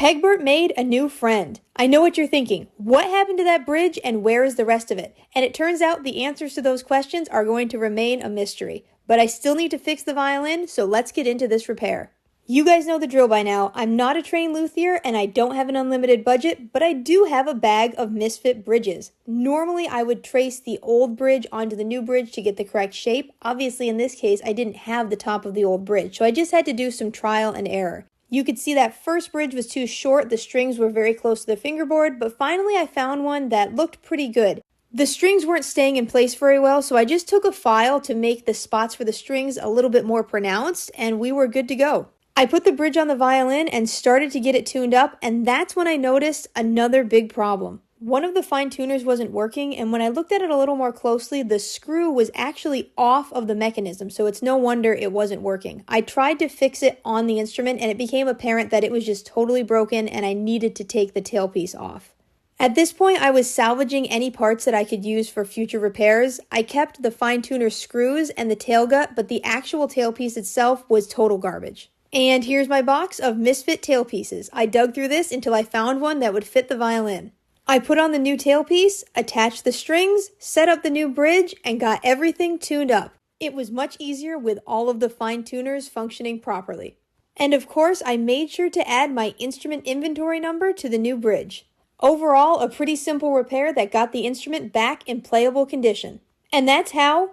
Pegbert made a new friend. I know what you're thinking. What happened to that bridge and where is the rest of it? And it turns out the answers to those questions are going to remain a mystery. But I still need to fix the violin, so let's get into this repair. You guys know the drill by now. I'm not a trained luthier and I don't have an unlimited budget, but I do have a bag of misfit bridges. Normally I would trace the old bridge onto the new bridge to get the correct shape. Obviously in this case I didn't have the top of the old bridge, so I just had to do some trial and error. You could see that first bridge was too short, the strings were very close to the fingerboard, but finally I found one that looked pretty good. The strings weren't staying in place very well, so I just took a file to make the spots for the strings a little bit more pronounced, and we were good to go. I put the bridge on the violin and started to get it tuned up, and that's when I noticed another big problem. One of the fine tuners wasn't working, and when I looked at it a little more closely, the screw was actually off of the mechanism, so it's no wonder it wasn't working. I tried to fix it on the instrument, and it became apparent that it was just totally broken, and I needed to take the tailpiece off. At this point, I was salvaging any parts that I could use for future repairs. I kept the fine tuner screws and the tailgut, but the actual tailpiece itself was total garbage. And here's my box of misfit tailpieces. I dug through this until I found one that would fit the violin. I put on the new tailpiece, attached the strings, set up the new bridge, and got everything tuned up. It was much easier with all of the fine tuners functioning properly. And of course, I made sure to add my instrument inventory number to the new bridge. Overall, a pretty simple repair that got the instrument back in playable condition. And that's how